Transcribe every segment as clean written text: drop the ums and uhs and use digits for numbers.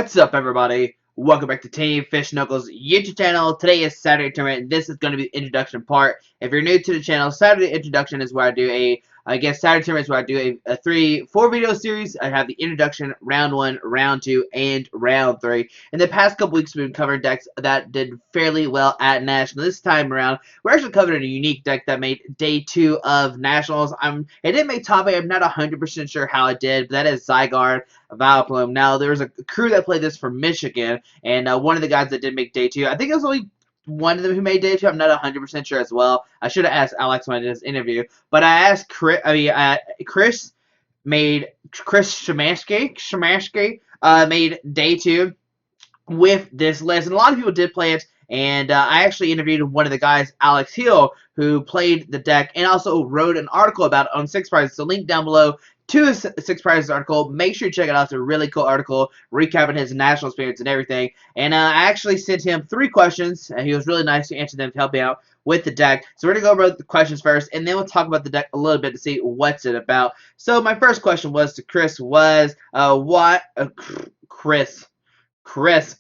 What's up, everybody? Welcome back to Team Fish Knuckles YouTube channel. Today is Saturday tournament, and this is going to be the introduction part. If you're new to the channel, Saturday introduction is where I do Saturday tournament is where I do a 4 video series. I have the introduction, round 1, round 2, and round 3. In the past couple weeks, we've been covering decks that did fairly well at National. This time around, we're actually covering a unique deck that made day 2 of Nationals. It didn't make top 8. I'm not 100% sure how it did, but that is Zygarde Vileplume. Now, there was a crew that played this from Michigan, and one of the guys that did make day 2, I think it was only one of them who made day 2. I'm not 100% sure as well. I should have asked Alex when I did this interview, but I asked Chris. Chris Shaymin-EX made day 2 with this list, and a lot of people did play it. And I actually interviewed one of the guys, Alex Hill, who played the deck and also wrote an article about it on Six Prizes. So link down below to his Six Prizes article. Make sure you check it out. It's a really cool article recapping his national experience and everything. And I actually sent him 3 questions, and he was really nice to answer them to help me out with the deck. So we're going to go over the questions first, and then we'll talk about the deck a little bit to see what's it about. So my first question was to Chris was, Chris,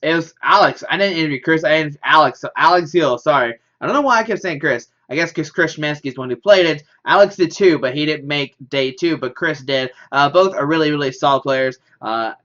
it was Alex. I didn't interview Chris, I interviewed Alex. So Alex Hill, sorry. I don't know why I kept saying Chris. I guess because Chris Shaymin-EX is the one who played it. Alex did too, but he didn't make day 2, but Chris did. Both are really, really solid players. Yeah,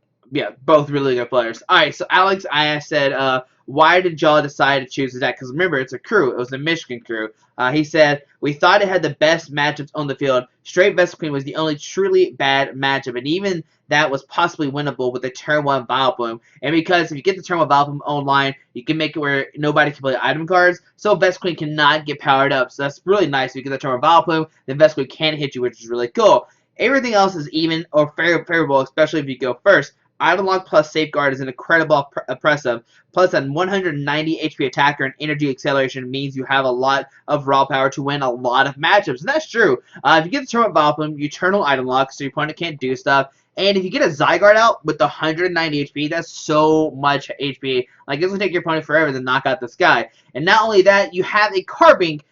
both really good players. Alright, so Alex, I said, why did y'all decide to choose the deck? Because remember, it's a crew. It was a Michigan crew. He said, we thought it had the best matchups on the field. Straight Vest Queen was the only truly bad matchup, and even that was possibly winnable with the turn 1 Vileplume. And because if you get the turn 1 Vileplume online, you can make it where nobody can play item cards, so Vest Queen cannot get powered up. So that's really nice. If you get the turn 1 Vileplume, then Vest Queen can't hit you, which is really cool. Everything else is even or favorable, especially if you go first. Item Lock plus Safeguard is an incredible oppressive. Plus, a 190 HP attacker and energy acceleration means you have a lot of raw power to win a lot of matchups. And that's true. If you get the turn 1 Vileplume, you turn on Item Lock, so your opponent can't do stuff. And if you get a Zygarde out with the 190 HP, that's so much HP. Like, it's going to take your opponent forever to knock out this guy. And not only that, you have a Carbink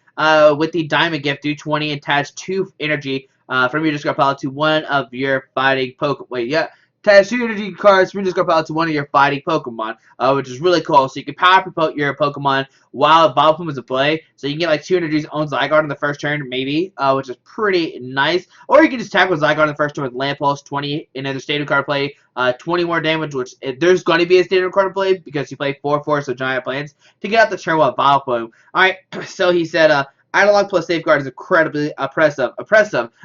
with the Diamond Gift, do 20, and attach 2 energy from your discard pile to one of your fighting Pokemon. Wait, yeah. Attach 2 energy cards from your discard pile to one of your fighting Pokemon, which is really cool. So you can power up your Pokemon while Vileplume is in play. So you can get like 2 energies on Zygarde in the first turn, maybe, which is pretty nice. Or you can just tackle Zygarde in the first turn with Land Pulse, 20 in another standard card play, 20 more damage, which there's going to be a standard card play because you play 4/4, so Giant Plants, to get out the turn 1 Vileplume. Alright, so he said, Item Lock plus Safeguard is incredibly oppressive,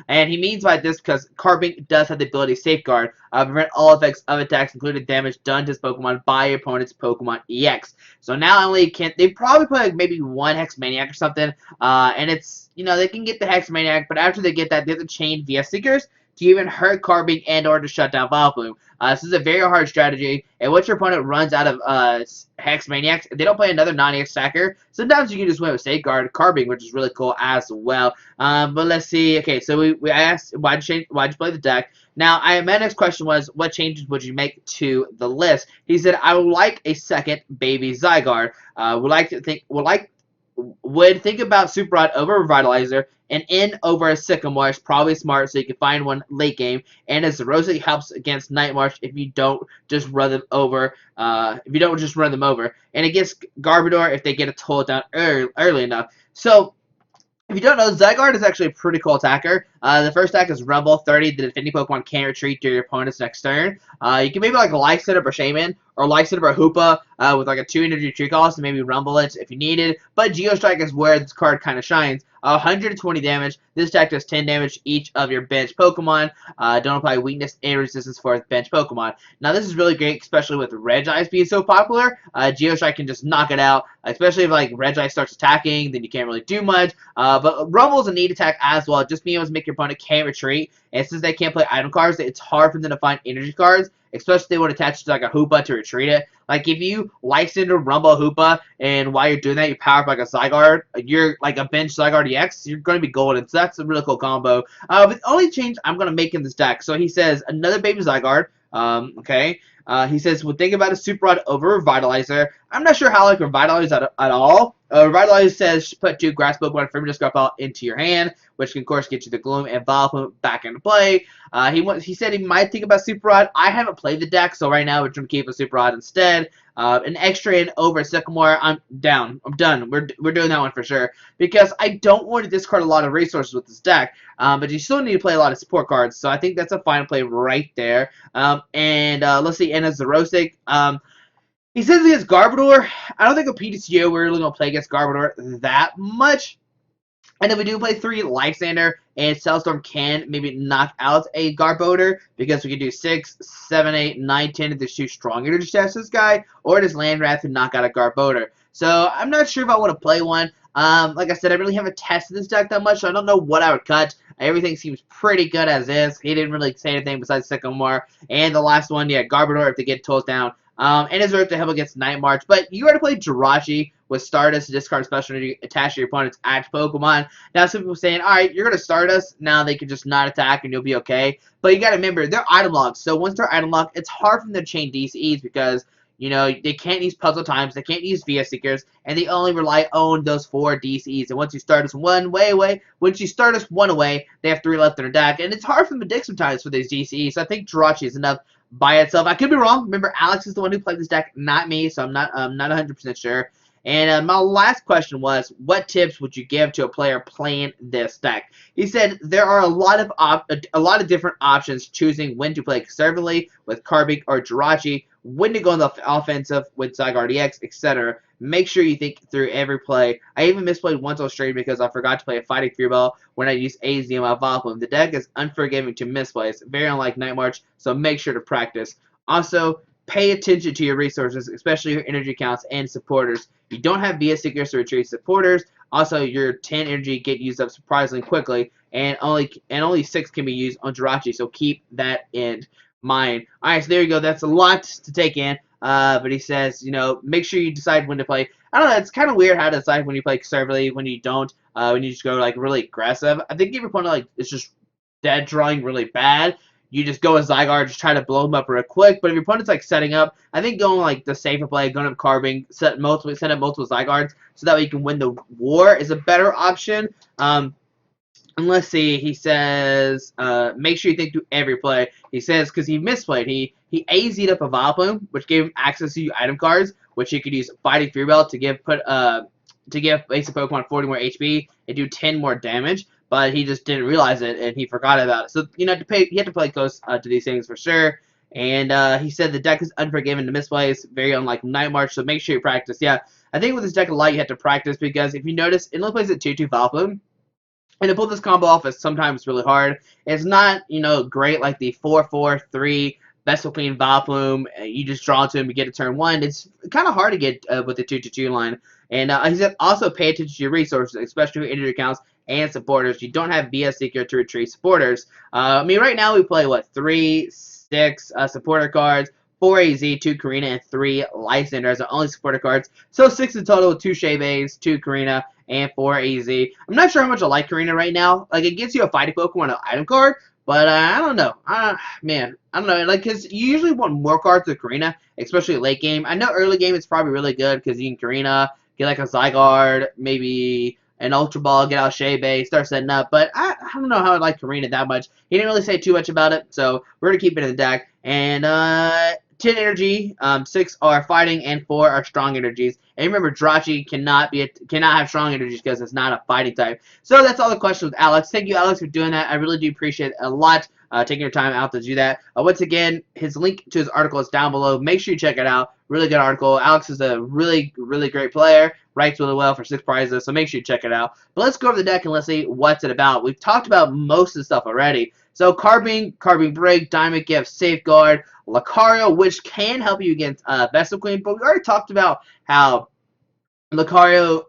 and he means by this because Carbink does have the ability to Safeguard, prevent all effects of attacks, including damage done to his Pokemon by your opponent's Pokemon EX. So not only can they probably play like maybe 1 Hex Maniac or something, and it's, you know, they can get the Hex Maniac, but after they get that, they have to chain VS Seekers to even hurt Carbink and or to shut down Vileplume. This is a very hard strategy, and once your opponent runs out of Hex Maniacs, if they don't play another non-EX stacker, sometimes you can just win with Safeguard Carbink, which is really cool as well. But let's see. Okay, so we asked why'd you play the deck. Now, my next question was, what changes would you make to the list? He said, I would like a second baby Zygarde. Would think about Super Rod over Revitalizer, and in over a Sycamore is probably smart, so you can find one late game. And as Rosie helps against Night March if you don't just run them over. And against Garbodor if they get a toll down early enough. So if you don't know, Zygarde is actually a pretty cool attacker. The first attack is Rumble 30. The defending Pokemon can't retreat to your opponent's next turn. You can maybe like Lysandre or Shaymin, or Lysandre or Hoopa with like a 2 energy tree cost and maybe Rumble it if you need it. But Geostrike is where this card kind of shines. 120 damage. This attack does 10 damage each of your bench Pokemon. Don't apply weakness and resistance for bench Pokemon. Now this is really great, especially with Regis being so popular. Geostrike can just knock it out, especially if like Regis starts attacking, then you can't really do much. But Rumble is a neat attack as well. Just being able to make your opponent can't retreat. And since they can't play item cards, it's hard for them to find energy cards, especially if they want to attach to like a Hoopa to retreat it. Like if you Lysandre Rumble Hoopa, and while you're doing that, you power up like a Zygarde, you're like a bench Zygarde-EX, you're going to be golden. So that's a really cool combo. But the only change I'm going to make in this deck, so he says another baby Zygarde. Okay. He says, "Would think about a Super Rod over Revitalizer." I'm not sure how I like Revitalize at all. Revitalize says put 2 Grass Pokemon from your discard pile into your hand, which can of course get you the Gloom and Vileplume back into play. He said he might think about Super Rod. I haven't played the deck, so right now we're going to keep a Super Rod instead. An extra in over Sycamore, I'm down. I'm done. We're doing that one for sure because I don't want to discard a lot of resources with this deck. But you still need to play a lot of support cards, so I think that's a fine play right there. Let's see, and as the Rosic, he says against Garbodor. I don't think a PTCO we're really going to play against Garbodor that much. And if we do play 3 Lysandre, and Cellstorm can maybe knock out a Garbodor, because we can do 6, 7, 8, 9, 10 if there's 2 strong energy tests this guy, or does Landwrath to knock out a Garbodor. So I'm not sure if I want to play one. Like I said, I really haven't tested this deck that much, so I don't know what I would cut. Everything seems pretty good as is. He didn't really say anything besides Sycamore. And the last one, yeah, Garbodor if they get told down. And his Earth to help against Night March. But you already played Jirachi with Stardust to discard special energy attached to your opponent's active Pokemon. Now some people are saying, alright, you're going to Stardust. Now they can just not attack and you'll be okay. But you got to remember, they're item locked. So once they're item locked, it's hard for them to chain DCEs because, you know, they can't use Puzzle Times, they can't use VS Seekers, and they only rely on those 4 DCEs. And once you Stardust one away, they have 3 left in their deck. And it's hard for them to dig sometimes for these DCEs. So I think Jirachi is enough by itself. I could be wrong. Remember, Alex is the one who played this deck, not me, so I'm not 100% sure. And my last question was, what tips would you give to a player playing this deck? He said there are a lot of different options choosing when to play conservatively with Carbink or Jirachi, when to go on the offensive with Zygarde-EX, etc. Make sure you think through every play. I even misplayed once on stream because I forgot to play a Fighting Fury Ball when I used AZ on my Vileplume. The deck is unforgiving to misplays, very unlike Night March, so make sure to practice. Also, pay attention to your resources, especially your energy counts and supporters. You don't have VS Seekers to retrieve supporters. Also, your 10 energy get used up surprisingly quickly, and only 6 can be used on Jirachi, so keep that in mind. Alright, so there you go. That's a lot to take in. But he says, you know, make sure you decide when to play. I don't know, it's kind of weird how to decide when you play conservatively, when you don't, when you just go, like, really aggressive. I think if your opponent, like, is just dead drawing really bad, you just go with Zygarde, just try to blow him up real quick. But if your opponent's, like, setting up, I think going, like, the safer play, going up Carbink, set up multiple Zygardes, so that way you can win the war is a better option. And let's see, he says, make sure you think through every play. He says, because he misplayed, he AZ'd up a Vileplume, which gave him access to item cards, which he could use Fighting Fury Bell to give basic Pokemon 40 more HP and do 10 more damage. But he just didn't realize it, and he forgot about it. So, you know, you have to play close to these things for sure. And he said the deck is unforgiving to misplays, very unlike Night March, so make sure you practice. Yeah, I think with this deck a lot you have to practice, because if you notice, it only plays at 2/2 Vileplume. And to pull this combo off is sometimes really hard. It's not, you know, great like the 4/4/3 Vessel Queen Vileplume. You just draw to him, you get a turn 1. It's kind of hard to get with the 2/2 line. And he said also pay attention to your resources, especially your energy accounts and supporters. You don't have VS Seeker to retrieve supporters. I mean, right now we play, what, 3, 6 supporter cards, 4 AZ, 2 Korrina, and 3 Lysandre as the only supporter cards. So 6 in total with 2 Shaybays, 2 Korrina, and 4 AZ. I'm not sure how much I like Korrina right now. Like, it gives you a fighting Pokemon, an item card, but I don't know. Man, I don't know. Like, because you usually want more cards with Korrina, especially late game. I know early game it's probably really good because you can Korrina, get like a Zygarde, maybe an Ultra Ball, get out Shaybay, start setting up. But I don't know how I like Korrina that much. He didn't really say too much about it, so we're going to keep it in the deck. And 10 energy, 6 are fighting, and 4 are strong energies. And remember, Jirachi cannot have strong energies because it's not a fighting type. So that's all the questions with Alex. Thank you, Alex, for doing that. I really do appreciate it a lot, taking your time out to do that. Once again, his link to his article is down below. Make sure you check it out. Really good article. Alex is a really, really great player. Writes really well for 6 prizes, so make sure you check it out. But let's go over the deck and let's see what's it about. We've talked about most of the stuff already. So Carbink Break, Diamond Gift, Safeguard, Lucario, which can help you against Vessel Queen, but we already talked about how Lucario,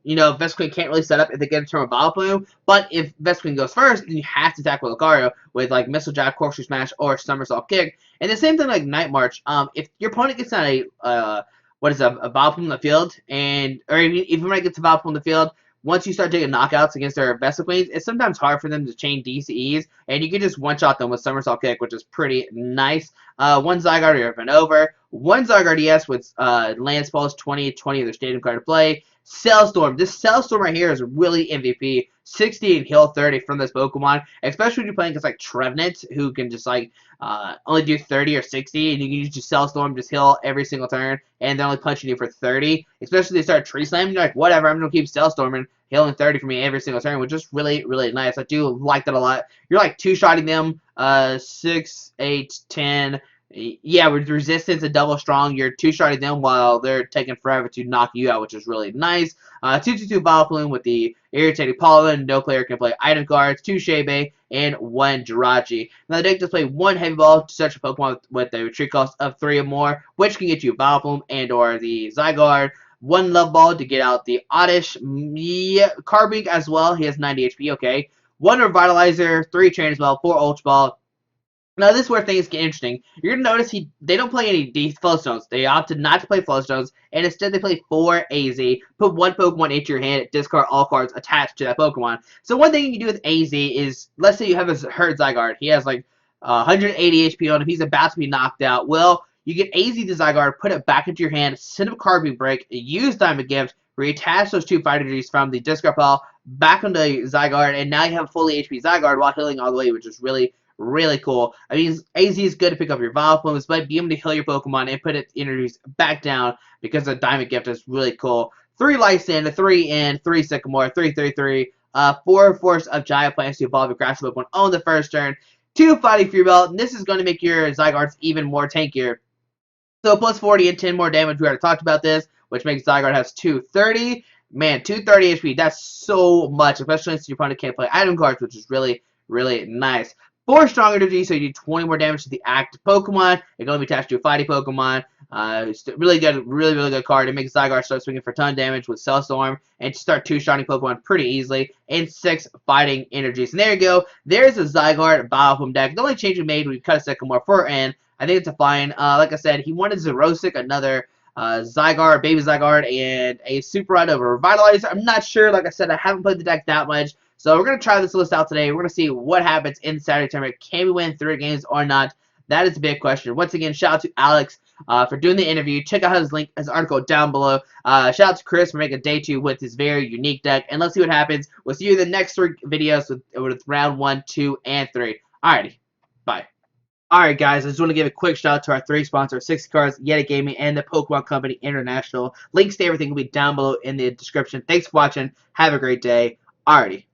you know, Vessel Queen can't really set up if they get a turn with Vileplume, but if Vessel Queen goes first, then you have to attack with Lucario with, like, Missile Jack, Corkscrew Smash, or Somersault Kick. And the same thing like Night March, if your opponent gets on a Vileplume in the field, or even if your opponent gets a Vileplume in the field, once you start taking knockouts against their Vesta Queens, it's sometimes hard for them to chain DCEs, and you can just one-shot them with Somersault Kick, which is pretty nice. One Zygarde you're been over. One Zygarde-EX with Lance Pulse 20 of their Stadium card to play. Cellstorm. This Cellstorm right here is really MVP. 60 and heal 30 from this Pokemon, especially when you're playing against like Trevenant, who can just like only do 30 or 60, and you can just Cellstorm, just heal every single turn, and they're only punching you for 30. Especially if they start Tree Slamming, you're like, whatever, I'm gonna keep Cellstorming, healing 30 for me every single turn, which is really, really nice. I do like that a lot. You're like two-shotting them, 6, 8, 10. Yeah, with resistance and double strong, you're two-shotting them while they're taking forever to knock you out, which is really nice. 2/2 Vileplume with the Irritating Pollen. No player can play item cards. 2 Shaymin, and 1 Jirachi. Now the deck does play 1 Heavy Ball to search a Pokemon with a retreat cost of 3 or more, which can get you Vileplume and or the Zygarde. 1 Level Ball to get out the Oddish Carbink as well. He has 90 HP, okay. 1 Revitalizer, 3 Trainers Mail, 4 Ultra Ball. Now, this is where things get interesting. You're going to notice they don't play any Flowstones. They opted not to play Flowstones, and instead they play 4 AZ. Put 1 Pokemon into your hand, discard all cards attached to that Pokemon. So one thing you can do with AZ is, let's say you have a hurt Zygarde. He has like 180 HP on him. He's about to be knocked out. Well, you get AZ the Zygarde, put it back into your hand, send up Carbink Break, use Diamond Gift, reattach those 2 Fighter Energies from the discard pile back onto Zygarde, and now you have a fully HP Zygarde while healing all the way, which is really cool. I mean, AZ is good to pick up your Vileplumes, but be able to heal your Pokemon and put its energies back down because the Diamond Gift is really cool. 3 Lysandre, 3 N, 3 Sycamore, 3 4 Force of Giant Plants to evolve your Grass Pokemon on the first turn, 2 Fighting Fury Belt, and this is going to make your Zygardes even more tankier. So plus 40 and 10 more damage. We already talked about this, which makes Zygarde has 230. Man, 230 HP, that's so much, especially since your opponent can't play item cards, which is really nice. 4 Strong Energy, so you do 20 more damage to the active Pokemon. It's going to be attached to a fighting Pokemon. It's really good card. It makes Zygarde start swinging for a ton of damage with Cellstorm and start 2-shotting Pokemon pretty easily. And 6 Fighting Energies. And there you go. There's a Zygarde Vileplume deck. The only change we made when we cut a Sycamore for N. I think it's a fine. Like I said, he wanted Xerosic, another Zygarde, Baby Zygarde, and a Super Rod over Revitalizer. I'm not sure. Like I said, I haven't played the deck that much. So we're going to try this list out today. We're going to see what happens in Saturday tournament. Can we win 3 games or not? That is a big question. Once again, shout out to Alex for doing the interview. Check out his article down below. Shout out to Chris for making day 2 with his very unique deck. And let's see what happens. We'll see you in the next 3 videos with round 1, 2, and 3. Alrighty. Bye. Alright guys, I just want to give a quick shout out to our 3 sponsors, 60 Cards, Yeti Gaming, and the Pokemon Company International. Links to everything will be down below in the description. Thanks for watching. Have a great day. Alrighty.